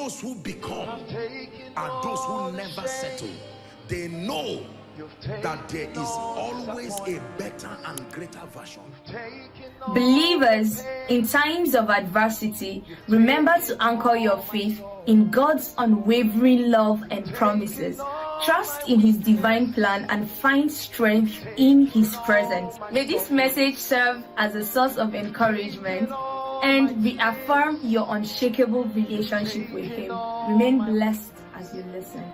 those who become are those who never settle. They know that there is always a better and greater version. Believers, in times of adversity, remember to anchor your faith in God's unwavering love and promises. Trust in His divine plan and find strength in His presence. May this message serve as a source of encouragement and reaffirm your unshakable relationship with Him. Remain blessed as you listen.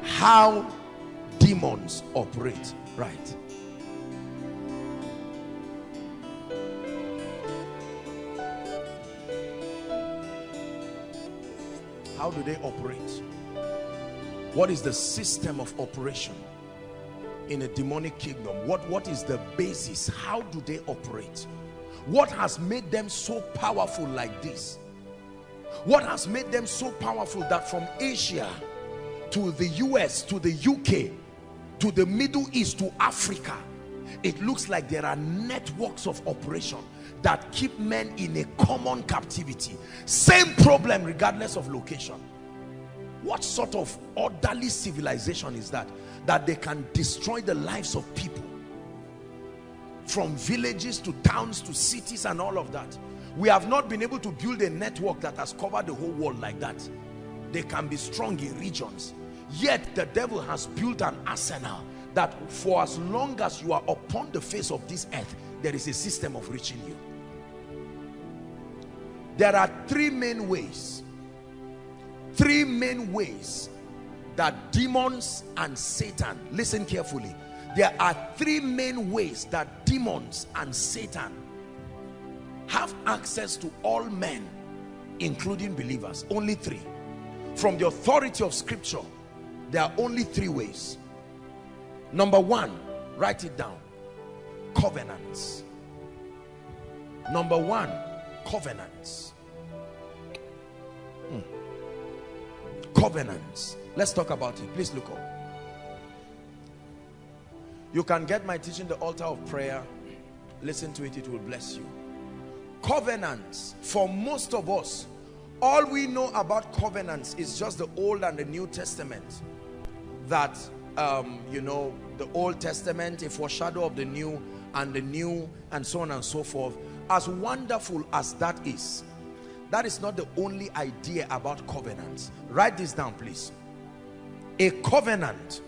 How demons operate, right? How do they operate? What is the system of operation in a demonic kingdom? What is the basis? How do they operate? What has made them so powerful like this? What has made them so powerful that from Asia to the US, to the UK, to the Middle East, to Africa, it looks like there are networks of operation that keep men in a common captivity. Same problem regardless of location. What sort of orderly civilization is that? That they can destroy the lives of people, from villages to towns to cities and all of that. We have not been able to build a network that has covered the whole world like that. They can be strong in regions. Yet the devil has built an arsenal that for as long as you are upon the face of this earth, there is a system of reaching you. There are three main ways that demons and Satan, listen carefully, there are three main ways that demons and Satan have access to all men, including believers. Only three. From the authority of scripture, there are only three ways. Number one, write it down: covenants. Number one, covenants. Covenants. Let's talk about it. Please look up. You can get my teaching, The Altar of Prayer. Listen to it, it will bless you. Covenants, for most of us, all we know about covenants is just the Old and the New Testament. That you know, the Old Testament, a foreshadow of the New, and the New, and so on and so forth. As wonderful as that is not the only idea about covenants. Write this down, please. A covenant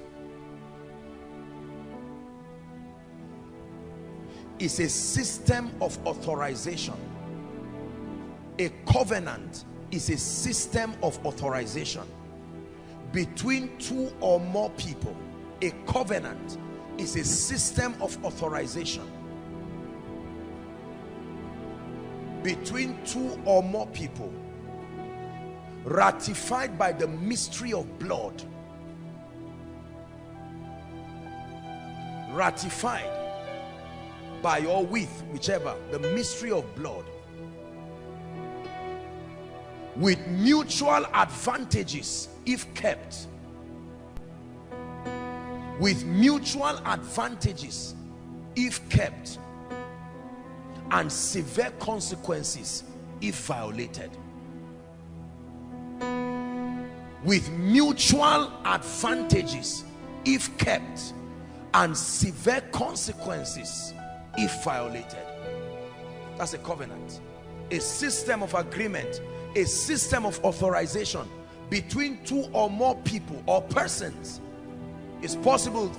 is a system of authorization. A covenant is a system of authorization between two or more people. A covenant is a system of authorization between two or more people, ratified by the mystery of blood. Ratified by or with, whichever, the mystery of blood, with mutual advantages if kept. With mutual advantages if kept, and severe consequences if violated. With mutual advantages if kept, and severe consequences if violated. That's a covenant. A system of agreement, a system of authorization between two or more people or persons. It's possible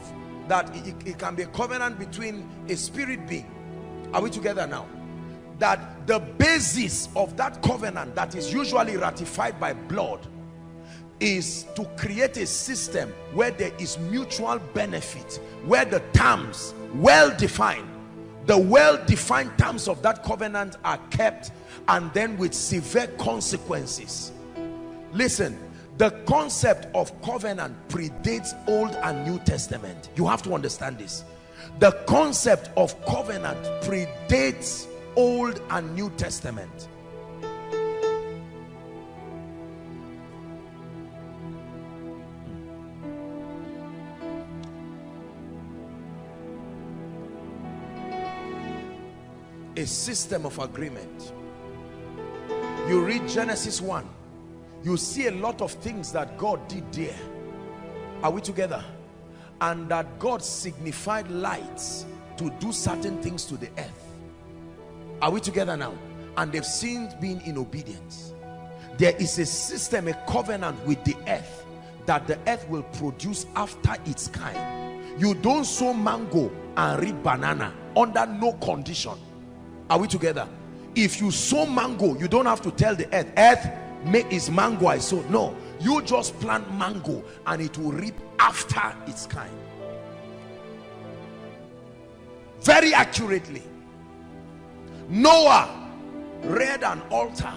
that it can be a covenant between a spirit being. Are we together now? That the basis of that covenant, that is usually ratified by blood, is to create a system where there is mutual benefit, where the terms well-defined, the well-defined terms of that covenant are kept, and then with severe consequences. Listen, the concept of covenant predates Old and New Testament. You have to understand this. The concept of covenant predates Old and New Testament. A system of agreement. You read Genesis 1, you see a lot of things that God did there. Are we together? And that God signified lights to do certain things to the earth. Are we together now? And they've seen being in obedience. There is a system, a covenant with the earth, that the earth will produce after its kind. You don't sow mango and reap banana under no condition. Are we together? If you sow mango, you don't have to tell the earth, earth, make is mango I sow. No, you just plant mango and it will reap after its kind. Very accurately. Noah reared an altar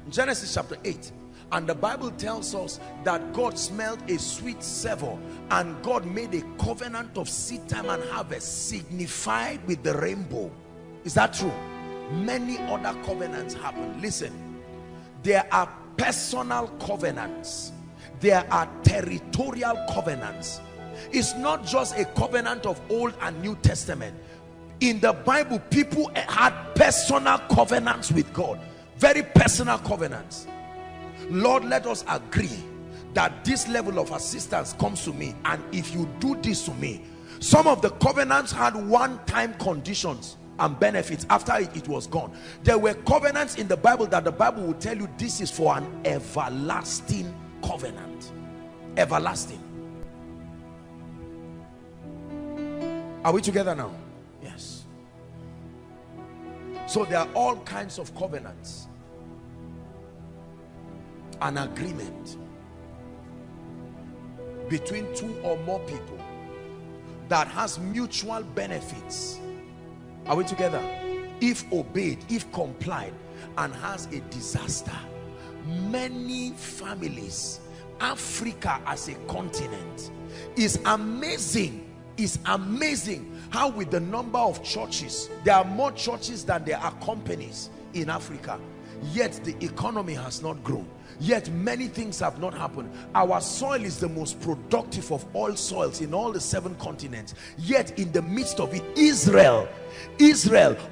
in Genesis chapter 8, and the Bible tells us that God smelled a sweet savour, and God made a covenant of seed time and harvest signified with the rainbow. Is that true? Many other covenants happen. Listen, there are personal covenants, there are territorial covenants. It's not just a covenant of Old and New Testament. In the Bible, people had personal covenants with God, very personal covenants. Lord, let us agree that this level of assistance comes to me, and if you do this to me. Some of the covenants had one-time conditions and benefits after it was gone. There were covenants in the Bible that the Bible will tell you this is for an everlasting covenant. Everlasting. Are we together now? Yes. So there are all kinds of covenants. An agreement between two or more people that has mutual benefits. Are we together? If obeyed, if complied, and has a disaster. Many families, Africa as a continent, is amazing. It's amazing how with the number of churches, there are more churches than there are companies in Africa, yet the economy has not grown. Yet many things have not happened. Our soil is the most productive of all soils in all the 7 continents. Yet in the midst of it, Israel,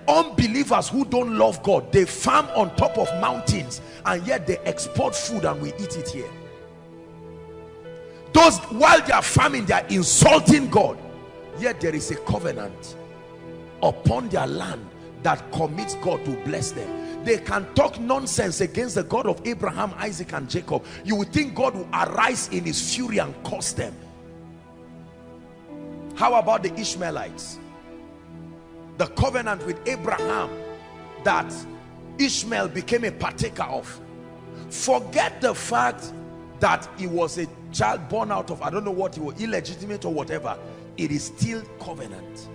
unbelievers who don't love God, they farm on top of mountains, and yet they export food and we eat it here. Those, while they are farming, they are insulting God. Yet there is a covenant upon their land that commits God to bless them. They can talk nonsense against the God of Abraham, Isaac, and Jacob. You would think God will arise in his fury and curse them. How about the Ishmaelites? The covenant with Abraham that Ishmael became a partaker of. Forget the fact that he was a child born out of, I don't know what he was, illegitimate or whatever. It is still covenant.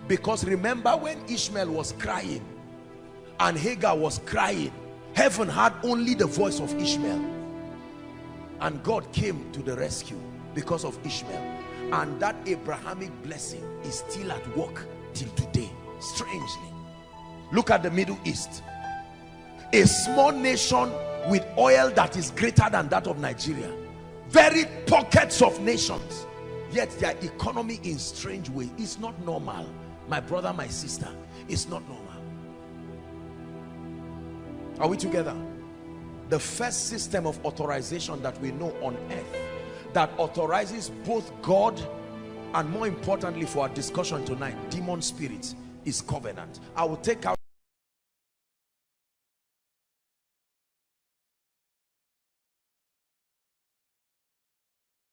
Because remember when Ishmael was crying and Hagar was crying, heaven had only the voice of Ishmael, and God came to the rescue because of Ishmael. And that Abrahamic blessing is still at work till today. Strangely, look at the Middle East, a small nation with oil that is greater than that of Nigeria, very pockets of nations, yet their economy in strange way. It's not normal, my brother, my sister. It's not normal. Are we together? The first system of authorization that we know on earth that authorizes both God and, more importantly for our discussion tonight, demon spirits, is covenant. I will take out